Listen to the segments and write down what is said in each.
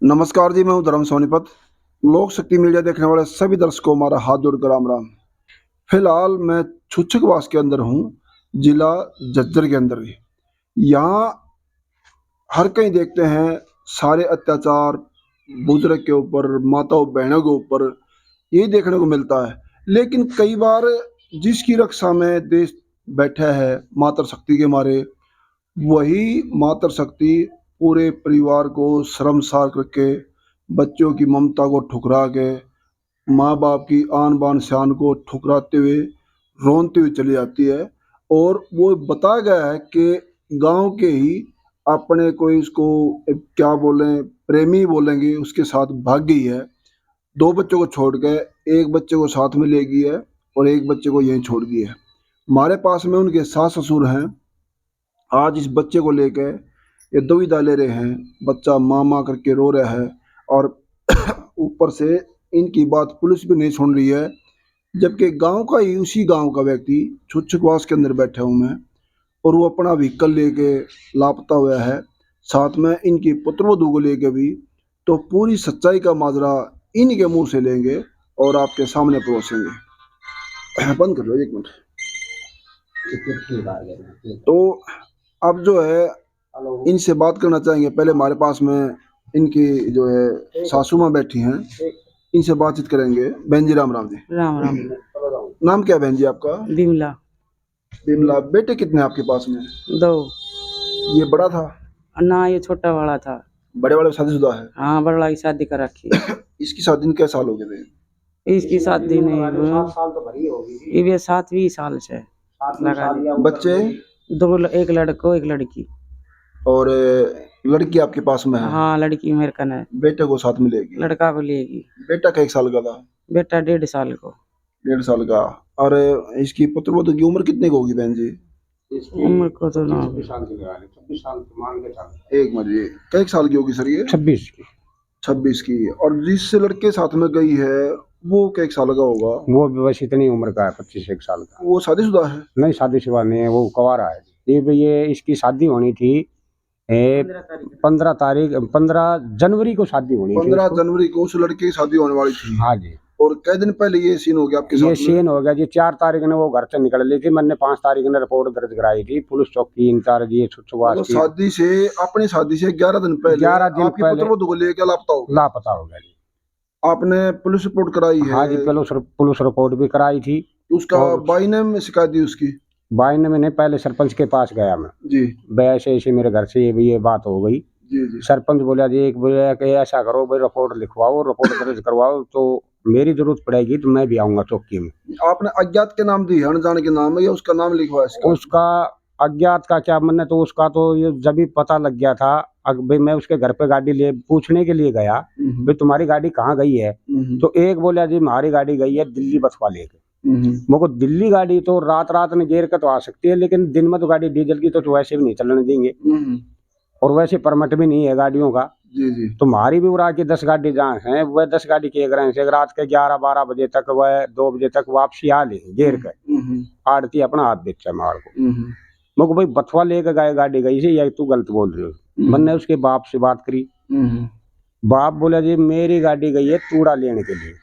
नमस्कार जी, मैं हूँ धर्म सोनीपत। लोक शक्ति मीडिया देखने वाले सभी दर्शकों को हमारा हाथ जोड़कर राम राम। फिलहाल मैं छुच्छकवास के अंदर हूँ, जिला झज्जर के अंदर। यहाँ हर कहीं देखते हैं सारे अत्याचार बुजुर्ग के ऊपर, माताओं बहनों के ऊपर यही देखने को मिलता है। लेकिन कई बार जिसकी रक्षा में देश बैठा है मातृ शक्ति के मारे, वही मातृ शक्ति पूरे परिवार को शर्मसार करके, बच्चों की ममता को ठुकरा के, माँ बाप की आन बान शान को ठुकराते हुए रोनते हुए चली जाती है। और वो बताया गया है कि गांव के ही अपने कोई उसको क्या बोलें, प्रेमी बोलेंगे, उसके साथ भाग गई है। दो बच्चों को छोड़ के एक बच्चे को साथ में ले गई है और एक बच्चे को यहीं छोड़ गई है। हमारे पास में उनके सास ससुर हैं। आज इस बच्चे को लेके ये दुविधा ले रहे हैं। बच्चा माँ माँ करके रो रहा है और ऊपर से इनकी बात पुलिस भी नहीं सुन रही है। जबकि गांव का ही, उसी गांव का व्यक्ति छुच्छकवास के अंदर बैठा हूँ मैं, और वो अपना व्हीकल लेके लापता हुआ है, साथ में इनकी पुत्रवधू को लेके भी। तो पूरी सच्चाई का माजरा इनके मुंह से लेंगे और आपके सामने परोसेंगे। बंद कर लो एक मिनट। तो अब जो है इनसे बात करना चाहेंगे। पहले हमारे पास में इनकी जो है सासू माँ बैठी हैं, इनसे बातचीत करेंगे। बहन जी राम राम जी। राम राम। नाम क्या है बहन जी आपका? बिमला। बिमला। बेटे कितने आपके पास में? 2। ये बड़ा था? ना, ये छोटा वाला था। बड़े वाले शादीशुदा है? हाँ, बड़ा की शादी कर रखी है। इसकी शादी में क्या साल हो गए थे? इसकी शादी नहीं हुई, 7 साल तो भरी होगी। ये 7वीं साल से लगा ली। बच्चे? 2, एक लड़को एक लड़की। और लड़की आपके पास में है? हाँ, लड़की मेरे कन है। बेटे को साथ में लेगी? लड़का को लेगी। बेटा का 1 साल का था? बेटा 1.5 साल को। 1.5 साल का। और इसकी पुत्रवधू की उम्र कितने की होगी बहन जी? उम्र को तो ना, 26 साल मान के। एक मिनट जी, क्या 1 साल की होगी सर ये? 26 की। 26 की। और जिस लड़के साथ में गई है वो क्या 1 साल का होगा? वो बस इतनी उम्र का है, 25 1 साल का। वो शादीशुदा है? नहीं, शादीशुदा नहीं है, वो कुंवारा है। ये इसकी शादी होनी थी 15 जनवरी को शादी होनी थी। 15 जनवरी को उस लड़के की शादी होने वाली थी। हाँ जी। और कई दिन पहले ये सीन हो गया आपके साथ? ये सीन हो गया जी। 4 तारीख ने वो घर से निकल ली थी। मैंने 5 तारीख ने रिपोर्ट दर्ज कराई थी पुलिस चौकी इंचार्ज ये छुच्छकवास की। शादी से, अपनी शादी से 11 दिन पहले 11 दिन आपकी पहले पुत्रवधू को लेकर लापता हो गया जी। आपने पुलिस रिपोर्ट कराई है? हाँ जी, पुलिस रिपोर्ट भी कराई थी। उसका बाई ने में शिकायत दी उसकी? बाई ने मैंने पहले सरपंच के पास गया मैं जी। ऐसे ऐसे मेरे घर से ये बात हो गई। जी जी। सरपंच बोला जी, एक बोला कि ऐसा करो भाई, रिपोर्ट लिखवाओ, रिपोर्ट दर्ज करवाओ, तो मेरी जरूरत पड़ेगी तो मैं भी आऊंगा चौकी में। आपने अज्ञात के नाम दी है, अनजाने के नाम है, या उसका नाम लिखवाया इसका? उसका अज्ञात का क्या, मैंने तो उसका तो ये जब भी पता लग गया था। भाई मैं उसके घर पे गाड़ी ले पूछने के लिए गया, भाई तुम्हारी गाड़ी कहाँ गई है? तो एक बोला जी हमारी गाड़ी गई है दिल्ली बथवा लेके। मुझको दिल्ली गाड़ी तो रात में गेर के तो आ सकती है, लेकिन दिन में तो गाड़ी डीजल की तो वैसे भी नहीं चलने देंगे, और वैसे परमिट भी नहीं है गाड़ियों का। जी जी। तो हमारी भी उड़ा की 10 गाड़ी जहाँ है, वह 10 गाड़ी के रात के 11-12 बजे तक, वह 2 बजे तक वापसी आ ले गेर के आड़ती अपना हाथ बेचा मार को। मुझको भाई बथवा लेकर गए गाड़ी गई से, या तू गलत बोल रहे हो? मैंने उसके बाप से बात करी। बाप बोला जी मेरी गाड़ी गई है तूड़ा लेने के लिए।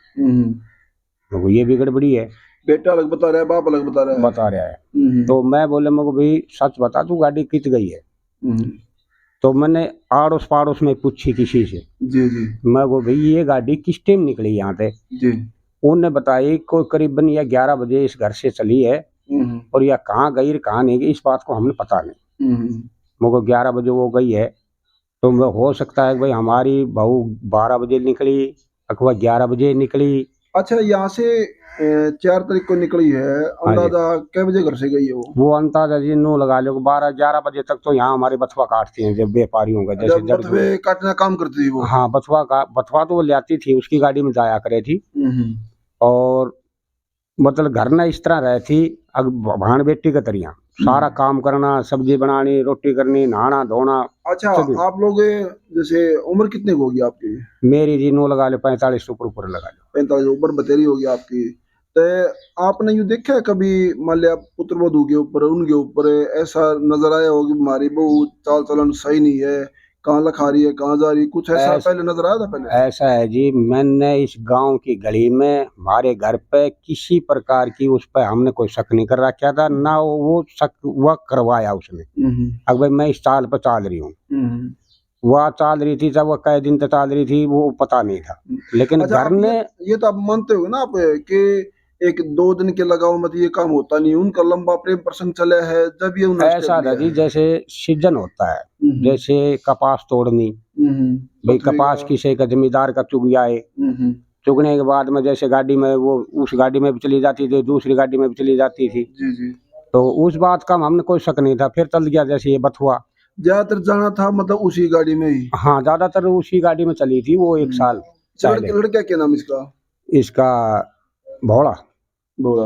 ये भी गड़बड़ी है। बेटा अलग बता रहा है, बाप अलग बता रहा है। तो मैं बोले मुझको भाई सच बता, तू गाड़ी कित गई है? तो मैंने आड़ोस पाड़ोस में पूछी किसी से। जी जी। मैं वो भाई ये गाड़ी किस टाइम निकली यहाँ पे? जी। उन्होंने बताई कोई करीबन या 11 बजे इस घर से चली है, और या कहाँ गई कहाँ नहीं गई इस बात को हमें पता नहीं। मुझको 11 बजे वो गई है, तो हो सकता है भाई हमारी बहू 12 बजे निकली अथवा 11 बजे निकली। अच्छा, यहाँ से 4 तारीख को निकली है, अंदाजा क्या बजे घर से गई है वो? अंदाजा जी 9 लगा लो, 12-11 बजे तक तो यहाँ हमारे बथवा काटते हैं जब व्यापारियों का, जैसे बथवे काटने का काम करती थी वो? हाँ, बथवा तो वो ले आती थी, उसकी गाड़ी में जाया करे थी। और मतलब घर ना इस तरह रहे थी, अब भाण बेटी का तरिया सारा काम करना, सब्जी बनानी, रोटी करनी, नहाना धोना। अच्छा, आप लोग जैसे उम्र कितने होगी आपकी? मेरी जी 9 लगा लो, 45 ऊपर लगा लो। 45 ऊपर बतेरी होगी आपकी। तो आपने यू देखा है कभी, मान लिया पुत्रवधू के ऊपर, उनके ऊपर ऐसा नजर आया होगी हमारी बहू चाल चलन सही नहीं है, कहाँ लखा रही है, कहाँ जा रही है, कुछ ऐसा पहले नजर आया था पहले? ऐसा है जी, मैंने इस गांव की गली में हमारे घर पे किसी प्रकार की उस पर हमने कोई शक नहीं कर रखा था, ना वो शक वह करवाया उसने। अब भाई मैं इस चाल पर चाल रही हूँ, वह चाल रही थी, जब वह कई दिन तक चाल रही थी वो पता नहीं था, लेकिन अच्छा, घर आप ने ये तो आप मानते हो ना आप कि एक दो दिन के लगाव मत ये काम होता नहीं, उनका लंबा प्रेम प्रसंग चले है, जब ये उन्होंने ऐसा step था लिया जी, है। जैसे सीजन होता है, जैसे कपास तोड़नी, भाई बथुए कपास का। किसी का जमींदार का चुग आए, चुगने के बाद में जैसे गाड़ी में वो उस गाड़ी में भी चली जाती थी, दूसरी गाड़ी में भी चली जाती थी, जी जी। तो उस बात का हमने कोई शक नहीं था। फिर चल गया जैसे ये बथुआ, ज्यादातर जाना था मतलब उसी गाड़ी में ही। हाँ ज्यादातर उसी गाड़ी में चली थी वो, एक साल पहले। लड़का क्या नाम इसका? इसका भोला, बोला।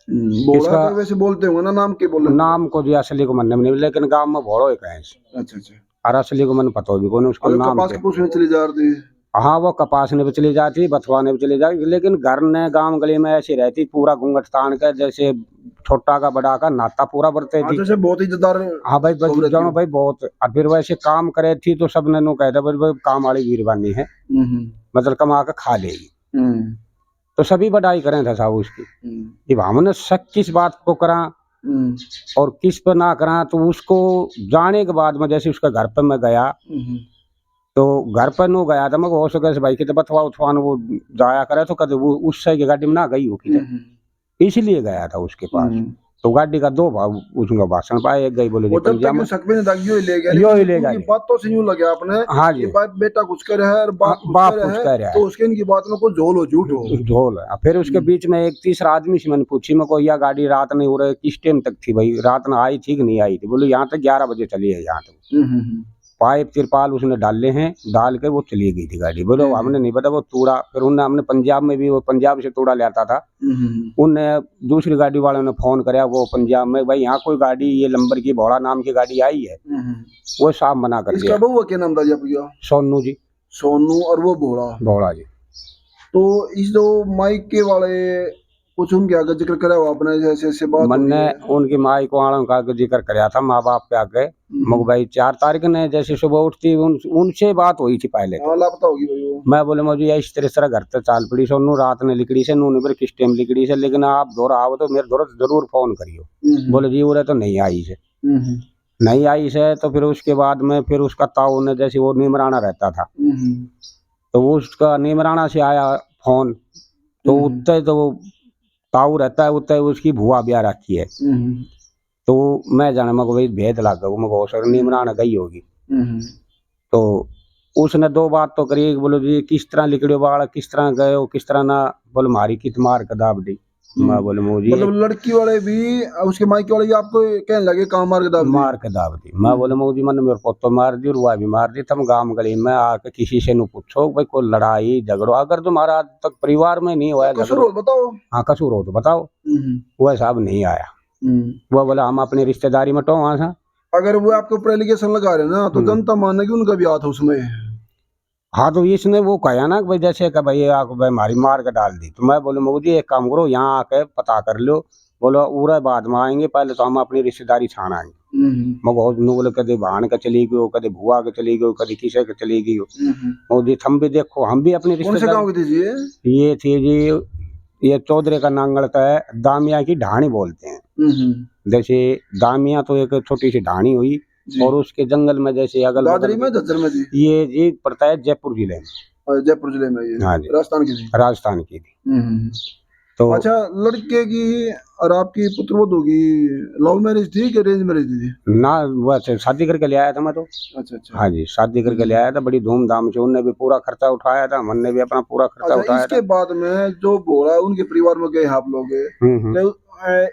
बोला इसका तो वैसे बोलते होंगे ना, नाम के बोले? नाम को जी असली को मन में नहीं, लेकिन गांव में भोलो ही कहे। अच्छा अच्छा। और असली को मन पता भी कौन उसको और नाम कपास के। के पूछने चली जा रही थी? हाँ वो कपास ने भी चली जाती, बथुआ ने भी चली जाती, लेकिन घर ने गांव गली में ऐसी रहती, पूरा घूंघट तान के, जैसे छोटा का बड़ा का नाता पूरा बरते थी। जैसे बहुत इज्जतदार। हाँ भाई जानो भाई बहुत, और फिर वैसे काम करे थी तो सब ने नु कहता भाई काम वाली वीरवानी है, मतलब कमा के खा लेगी, तो सभी बड़ाई करें था साहब उसकी। जब हमने शक किस बात को करा और किस पर ना करा, तो उसको जाने के बाद में जैसे उसके घर पर मैं गया, तो घर पर नो गया था मैं, हो सके भाई कितने बथवा उठवान वो जाया करे, तो कदे वो उस की गाड़ी में ना गई हो किधर, इसलिए गया था उसके पास। तो गाड़ी का दो भाव उसका भाषण पाए, एक गई बोले जी पंजाब में, शक में नहीं था, यो ही ले गया, यो ही लेकिन ले गया उनकी बातों से यूं लगे आपने हाँ कि जी, बेटा कुछ कर रहा है और बाप कुछ कह रहा है, तो उसके इनकी बात में कोई झोल हो, झूठ हो। झोल है। फिर उसके बीच में एक तीसरा आदमी से मैंने पूछी, मैं को यह गाड़ी रात नहीं हो रही, किस टाइम तक थी भाई, रात में आई थी कि नहीं आई थी? बोले यहाँ तक 11 बजे चली है, यहाँ तक पाइप तिरपाल उसने डाले हैं, डाल के वो चली गई थी गाड़ी। बोलो हमने नहीं पता वो तूड़ा, फिर उनने हमने पंजाब में भी, वो पंजाब से तूड़ा ले आता था, उनने दूसरी गाड़ी वालों ने फोन कराया वो पंजाब में, भाई यहाँ कोई गाड़ी ये नंबर की भोला नाम की गाड़ी आई है, वो साफ मना कर दिया। बहू क्या नाम था जी आपका? सोनू जी। सोनू और वो भोला? भोला जी। तो इस जो माइक के वाले कुछ उनके आगे जिक्र करा हुआ आपने, जैसे ऐसे बात मैंने उनकी माई को आलों का जिक्र कराया था माँ बाप के आगे, मग भाई 4 तारीख ने जैसे सुबह उठती उनसे बात हुई थी पहले, लापता होगी भाई वो। मैं बोले मुझे इस तरह घर से चाल पड़ी सोनू, रात ने लिकड़ी से नूने पर किस टाइम लिकड़ी से, लेकिन आप दौरा आओ तो मेरे दौरा जरूर फोन करियो। बोले जी उरे तो नहीं आई से, नहीं आई से। तो फिर उसके बाद में फिर उसका ताऊ ने, जैसे वो नीमराना रहता था, तो उसका नीमराना से आया फोन, तो उत्ते तो ताऊ रहता है उत्ते उसकी भुआ ब्याह रखी है, तो मैं जाने मको भाई भेद लग गया मको सर नीमराना गई होगी। तो उसने 2 बात तो करी, बोलो जी किस तरह लिकड़ियो बाड़, किस तरह गए हो, किस तरह ना, बोले मारी कित मार का दाब दी। मैं बोले मोजी मतलब लड़की वाले भी उसके मायके वाले भी आपको कहने लगे कहाँ मार के दाब दी? मैं बोले मोजी मन मेरे को तो मार दी और वह भी मार दी, तुम गांव गली में आके किसी से न पूछो भाई कोई लड़ाई झगड़ो, अगर तुम्हारा आज तक परिवार में नहीं हुआ कसूर हो बताओ। हाँ कसूर हो तो बताओ। वह साहब नहीं आया, वो बोला हम अपनी रिश्तेदारी में तो वहां से। अगर वो आपके ऊपर एलिगेशन लगा रहे ना, तो जनता मानेगी उनका भी हाथ उसमें। हाँ तो इसने वो कहा ना भाई जैसे कि भाई आपको भाई हमारी मार के डाल दी, तो मैं बोले मोदी एक काम करो यहाँ आके पता कर लो, बोलो पूरा बाद में आएंगे, पहले तो हम अपनी रिश्तेदारी छान आएंगे। मैं बोले कदे भान का चली गई, कदे भुआ के चली गई, कदे किसे के चली गई। मोदी हम भी देखो हम भी अपनी रिश्तेदारी, ये थी जी ये चौधरी का नांगल का है, दामिया की ढाणी बोलते हैं। जैसे दामिया तो एक छोटी सी ढाणी हुई, और उसके जंगल में जैसे अगल बगल में झज्जर में जी ये जी पड़ता है जयपुर जिले में। जयपुर जिले में ये हाँ जी राजस्थान की थी। तो अच्छा लड़के की और आपकी पुत्रवधू होगी, लव मैरिज थी कि अरेंज मैरिज थी? ना वैसे शादी करके ले आया था मैं तो। अच्छा। हाँ जी शादी करके ले आया था, बड़ी धूमधाम से, उनने भी पूरा खर्चा उठाया था, हमने भी अपना पूरा खर्चा उठाया था। इसके बाद में जो बोला उनके परिवार में गए आप लोग,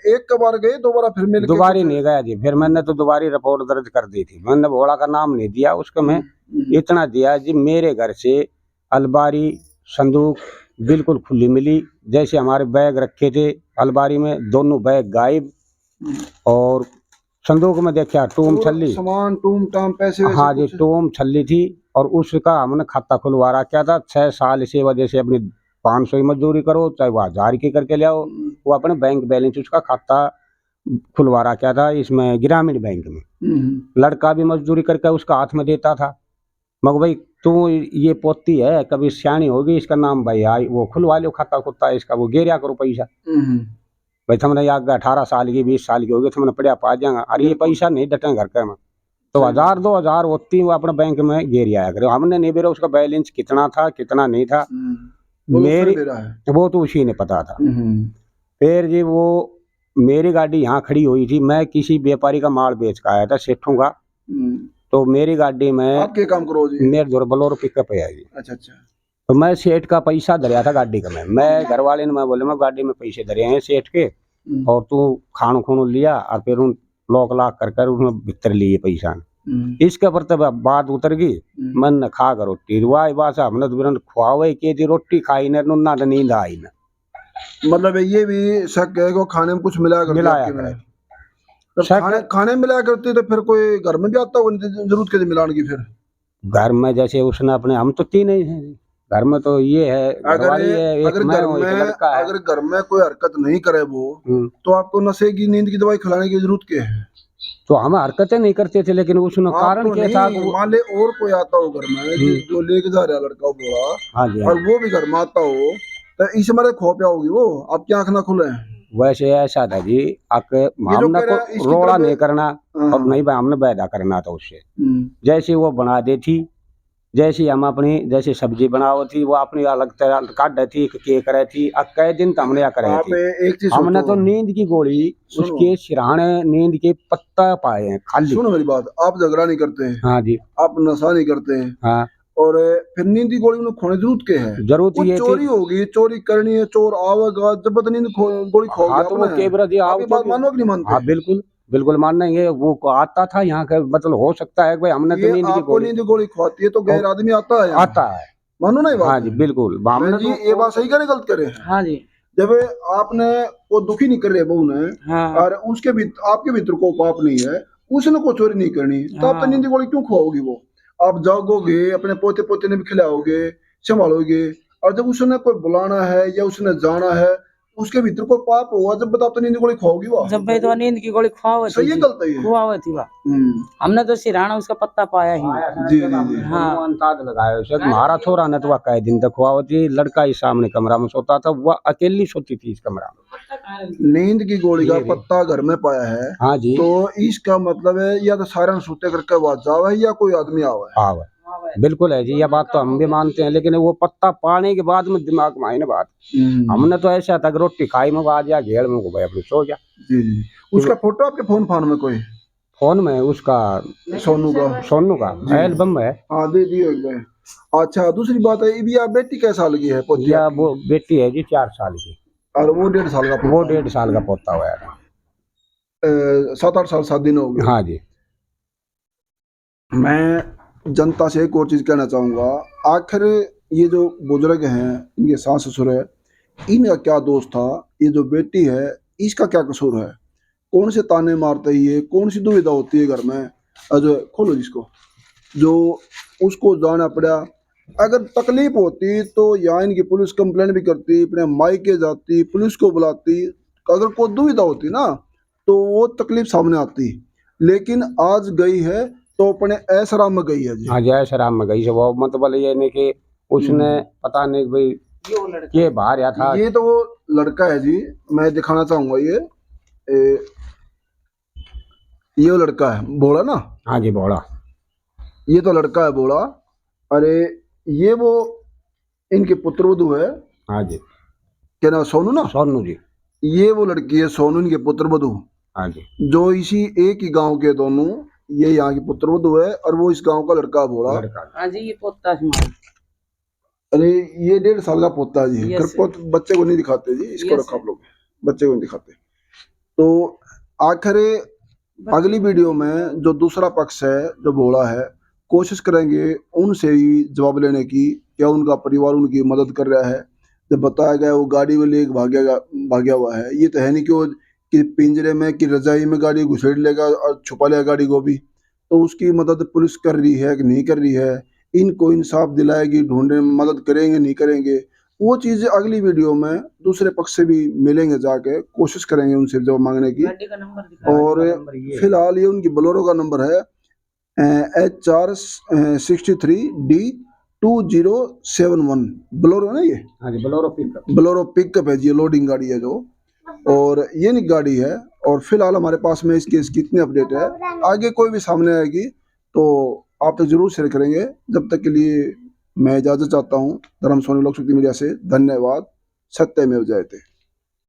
एक बार गए, दोबारा फिर मिल दोबारा नहीं गया जी, फिर मैंने तो दोबारा रिपोर्ट दर्ज कर दी थी, मैंने भोला का नाम नहीं दिया उसको, मैं इतना दिया जी मेरे घर से अलमारी संदूक बिल्कुल खुली मिली, जैसे हमारे बैग रखे थे अलमारी में दोनों बैग गायब, और संदूक में देखा टूम छल्ली सामान, टूम टाम पैसे, हाँ जी टूम छल्ली थी, और उसका हमने खाता खुलवा रखा था 6 साल, इसी वजह से अपनी 500 मजदूरी करो चाहे वो 1000 की करके ले आओ, वो अपने बैंक बैलेंस उसका खाता खुलवा रखा था इसमें ग्रामीण बैंक में। लड़का भी मजदूरी करके उसका हाथ में देता था। मगर भाई तू ये पोती है कभी सियानी होगी, इसका नाम भाई आई वो खुलवा लो खाता कुत्ता इसका, वो गेरिया करो पैसा। भाई तुमने आगे 18 साल की 20 साल की होगी तुमने पढ़िया पा जाएगा, अरे ये पैसा नहीं डटे घर के में तो 1000 2000 होती वो अपने बैंक में गेर आया करे। हमने नहीं बेरा उसका बैलेंस कितना था कितना नहीं था मेरी वो तो उसी ने पता था। फिर जी वो मेरी गाड़ी यहाँ खड़ी हुई थी, मैं किसी व्यापारी का माल बेच के आया था सेठों का, तो मेरी गाड़ी में आपके काम करो जी, मेरे दो बोलेरो पिकअप है जी। अच्छा अच्छा। तो मैं सेठ का पैसा धरिया था गाड़ी का, मैं घर वाले ने मैं बोले मैं गाड़ी में पैसे धरे हैं सेठ के, और तू खान खून लिया और फिर उन लॉक लाक कर उसमें भीतर लिए पैसा। इसके पर तब बात उतर गई, मन न खा कर रोटी रुआ बासा हमने तो खुआवे के जी रोटी खाई न ना नींद आई न। मतलब ये भी शक है कि खाने में कुछ मिलाया करते, तो खाने में मिलाया करते तो फिर कोई घर में भी आता होगा जरूरत के मिलाने की। फिर घर में जैसे उसने अपने, हम तो तीन ही हैं घर में, तो ये है अगर घर में कोई हरकत नहीं करे वो तो आपको नशे की नींद की दवाई खिलाने की जरूरत क्या है? तो हम हरकतें नहीं करते थे, लेकिन उसने कारण क्या था? मान ले और कोई आता हो घर में जो लेके जा रहा लड़का बोला, हाँ जी, और वो भी घर में आता हो तो इस मारे खो पिया होगी वो, आपकी आंख ना खुले। वैसे ऐसा था जी, हमने को रोड़ा नहीं करना और नहीं हमने पैदा करना था उससे। जैसे वो बना दे थी, जैसे हम अपनी जैसे सब्जी बनाओ थी वो अपनी अलग तरह काट थी के करे थी, कई दिन तो हमने करे थी। हमने तो नींद की गोली उसके सिरहाने नींद के पत्ता पाए हैं खाली। सुनो मेरी बात, आप झगड़ा नहीं करते हैं, हाँ जी, आप नशा नहीं करते हैं, हाँ, और फिर नींद की गोली में खोने जरूरत के है? जरूरत ये चोरी होगी, चोरी करनी है, चोर आवेगा जब नींद गोली खो गया तो वो केबरा जी आओ तो मानो कि नहीं मानते? हाँ बिल्कुल बिल्कुल मानेंगे, वो आता था यहाँ का, मतलब हो सकता है भाई हमने तो नींद की गोली खुआती है तो गैर आदमी आता है मानो नहीं बात? हाँ जी बिल्कुल, जी ये बात सही करे गलत करे? हाँ जी, जब आपने वो दुखी नहीं कर रहे बहू ने, हाँ, और उसके आपके भीतर को पाप नहीं है, उसने को चोरी नहीं करनी, तो आप तो नींद गोली क्यों खुआओगी? वो आप जागोगे, अपने पोते पोते ने भी खिलाओगे, संभालोगे, और जब उसने कोई बुलाना है या उसने जाना है उसके भीतर को पाप हुआ, जब बता तो नींद गोली खाओगी वो? जब भाई तो नींद की गोली खुआवत सही है गलत है? खुआवत थी हमने तो सिराना उसका पत्ता पाया ही। जी जी जी, हाँ, अंदाज लगाया उसे हमारा छोरा ने तो वह कई दिन तक खुआवत थी, लड़का ही सामने कमरा में सोता था, वह अकेली सोती थी इस कमरा में। नींद की गोली का पत्ता घर में पाया है? हाँ जी, तो इसका मतलब है या तो सारा सोते करके आवाज जावा है या कोई आदमी आवा है? बिल्कुल है जी, ये बात तो हम भी मानते हैं, लेकिन वो पत्ता पाने के बाद में दिमाग में आई ना बात। हमने तो ऐसा था रोटी खाई में आ जा घेर में भाई अपने सो जा। जी जी, उसका फोटो आपके फोन में कोई? फोन में उसका सोनू का एल्बम है। हाँ दे दिए। अच्छा दूसरी बात है, ये आप बेटी कैसे साल की है? या वो बेटी है जी 4 साल की, और वो 1.5 साल का? वो 1.5 साल का पोता हुआ था। 7-8 साल 7 दिन हो गए। हाँ जी, मैं जनता से एक और चीज कहना चाहूंगा, आखिर ये जो बुजुर्ग हैं इनके सास ससुर है, इनका क्या दोष था? ये जो बेटी है इसका क्या कसूर है? कौन से ताने मारते ही है, कौन सी दुविधा होती है घर में? जो खोलो जिसको जो उसको जाना पड़ा, अगर तकलीफ होती तो यहाँ इनकी पुलिस कंप्लेंट भी करती, अपने मायके जाती, पुलिस को बुलाती, अगर कोई दुविधा होती ना तो वो तकलीफ सामने आती, लेकिन आज गई है तो अपने ऐशराम में गई है जी। हाँ जी, ऐशराम में गई है वो, मतलब ये नहीं कि उसने पता नहीं भाई ये बाहर या था। ये तो वो लड़का है जी, मैं दिखाना चाहूंगा ये वो लड़का है बोला ना? हाँ जी बोला, ये तो लड़का है बोला। अरे ये वो इनके पुत्रवधू है। हाँ जी, क्या नाम? सोनू ना? सोनू जी, ये वो लड़की है सोनू, इनके पुत्रवधू। हाँ जी, जो इसी एक ही गांव के दोनों, ये यहाँ की पुत्रवधू है और वो इस गांव का लड़का बोला। हाँ जी, ये पोता है। अरे ये 1.5 साल का पोता है जी। बच्चे को नहीं दिखाते जी, इसको रखा आप लोग, बच्चे को नहीं दिखाते। तो आखिर अगली वीडियो में जो दूसरा पक्ष है जो बोला है, कोशिश करेंगे उनसे ही जवाब लेने की, क्या उनका परिवार उनकी मदद कर रहा है? जब बताया गया वो गाड़ी में लेके भाग्या हुआ है, ये तो है नहीं कि पिंजरे में कि रजाई में गाड़ी घुसेड़ लेगा और छुपा लेगा गाड़ी को भी। तो उसकी मदद पुलिस कर रही है कि नहीं कर रही है? इनको इंसाफ दिलाएगी, ढूंढने में मदद करेंगे नहीं करेंगे? वो चीज अगली वीडियो में दूसरे पक्ष से भी मिलेंगे, जाके कोशिश करेंगे उनसे जवाब मांगने की। गाड़ी का नंबर दिखा। और फिलहाल ये उनकी बोलेरो का नंबर है HR63D2071। बोलेरो ना ये? हाँ जी, बोलेरो पिकअप। बोलेरो पिकअप है जी, लोडिंग गाड़ी है जो, और ये नहीं गाड़ी है। और फिलहाल हमारे पास में इस केस की इतनी अपडेट है, आगे कोई भी सामने आएगी तो आप तक जरूर शेयर करेंगे। जब तक के लिए मैं इजाजत चाहता हूँ धर्म सोनी लोक शक्ति मीडिया से। धन्यवाद। सत्यमेव जयते।